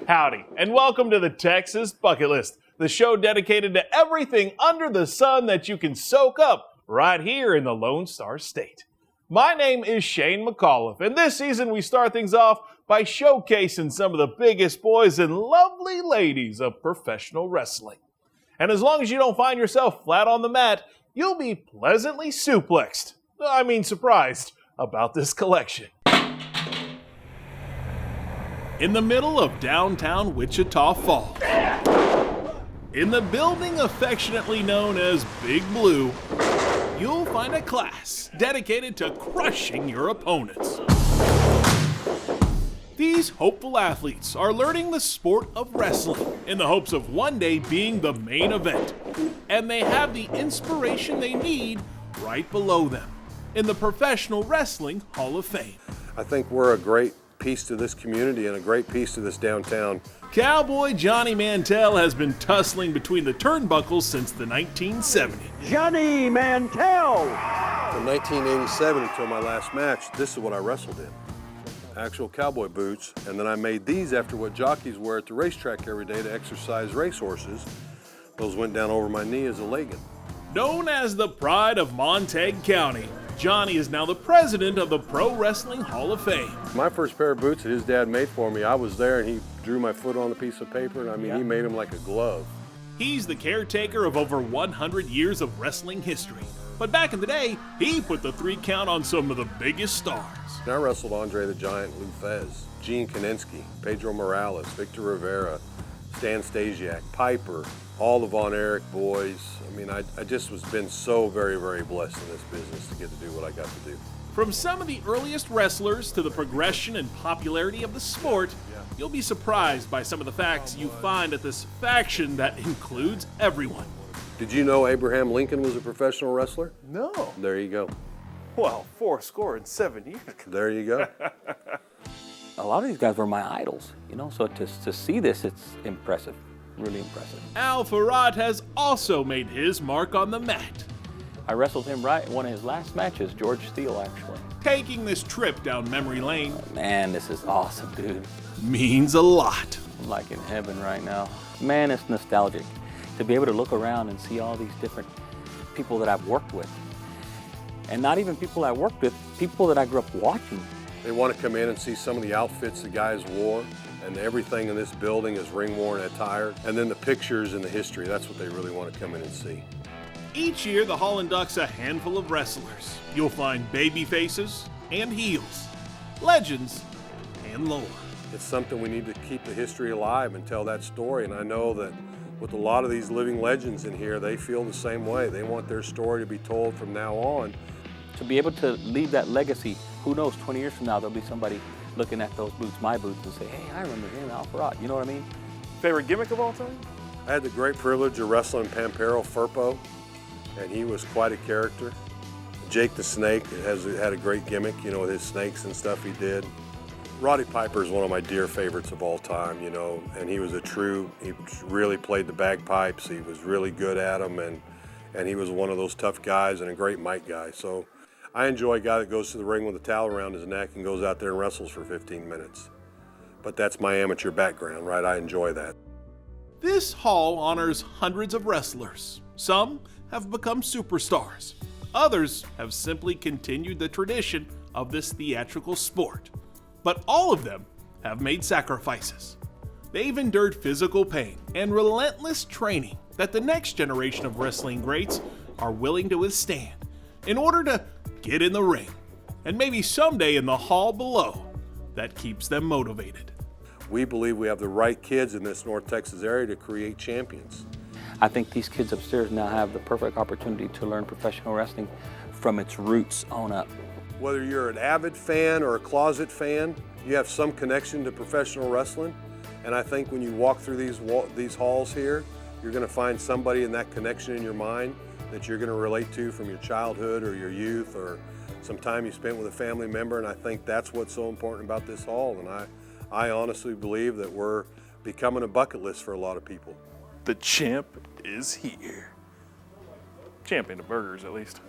Howdy, and welcome to the Texas Bucket List, the show dedicated to everything under the sun that you can soak up right here in the Lone Star State. My name is Shane McAuliffe, and this season we start things off by showcasing some of the biggest boys and lovely ladies of professional wrestling. And as long as you don't find yourself flat on the mat, you'll be pleasantly surprised about this collection. In the middle of downtown Wichita Falls, in the building affectionately known as Big Blue, you'll find a class dedicated to crushing your opponents. These hopeful athletes are learning the sport of wrestling in the hopes of one day being the main event, and they have the inspiration they need right below them in the Professional Wrestling Hall of Fame. I think we're a great piece to this community and a great piece to this downtown. Cowboy Johnny Mantell has been tussling between the turnbuckles since the 1970s. Johnny Mantell! From 1987 until my last match, this is what I wrestled in. Actual cowboy boots, and then I made these after what jockeys wear at the racetrack every day to exercise racehorses. Those went down over my knee as a legging. Known as the pride of Montague County, Johnny is now the president of the Pro Wrestling Hall of Fame. My first pair of boots that his dad made for me, I was there and he drew my foot on a piece of paper, and he made them like a glove. He's the caretaker of over 100 years of wrestling history. But back in the day, he put the 3 count on some of the biggest stars. And I wrestled Andre the Giant, Lou Fez, Gene Kaninsky, Pedro Morales, Victor Rivera, Stan Stasiak, Piper, all the Von Erich boys. I just was been so very, very blessed in this business to get to do what I got to do. From some of the earliest wrestlers to the progression and popularity of the sport, you'll be surprised by some of the facts you find at this faction that includes everyone. Did you know Abraham Lincoln was a professional wrestler? No. There you go. Well, 407 years. There you go. A lot of these guys were my idols, so to see this, it's impressive, really impressive. Al Farad has also made his mark on the mat. I wrestled him right in one of his last matches, George Steele, actually. Taking this trip down memory lane, Man, this is awesome, dude. means a lot. I'm like in heaven right now. Man, it's nostalgic to be able to look around and see all these different people that I've worked with. And not even people I worked with, people that I grew up watching. They want to come in and see some of the outfits the guys wore, and everything in this building is ring-worn attire. And then the pictures and the history, that's what they really want to come in and see. Each year, the Hall inducts a handful of wrestlers. You'll find baby faces and heels, legends and lore. It's something we need to keep the history alive and tell that story, and I know that with a lot of these living legends in here, they feel the same way. They want their story to be told from now on. To be able to leave that legacy, who knows, 20 years from now, there'll be somebody looking at those boots, my boots, and say, hey, I remember him, Al Farad, you know what I mean? Favorite gimmick of all time? I had the great privilege of wrestling Pampero Firpo, and he was quite a character. Jake the Snake had a great gimmick, with his snakes and stuff he did. Roddy Piper is one of my dear favorites of all time, and he really played the bagpipes. He was really good at them, and he was one of those tough guys and a great mic guy. So I enjoy a guy that goes to the ring with a towel around his neck and goes out there and wrestles for 15 minutes. But that's my amateur background, right? I enjoy that. This hall honors hundreds of wrestlers. Some have become superstars. Others have simply continued the tradition of this theatrical sport. But all of them have made sacrifices. They've endured physical pain and relentless training that the next generation of wrestling greats are willing to withstand in order to get in the ring, and maybe someday in the hall below. That keeps them motivated. We believe we have the right kids in this North Texas area to create champions. I think these kids upstairs now have the perfect opportunity to learn professional wrestling from its roots on up. Whether you're an avid fan or a closet fan, you have some connection to professional wrestling. And I think when you walk through these halls here, you're going to find somebody in that connection in your mind that you're going to relate to from your childhood or your youth or some time you spent with a family member. And I think that's what's so important about this hall. And I honestly believe that we're becoming a bucket list for a lot of people. The champ is here. Champion of burgers, at least.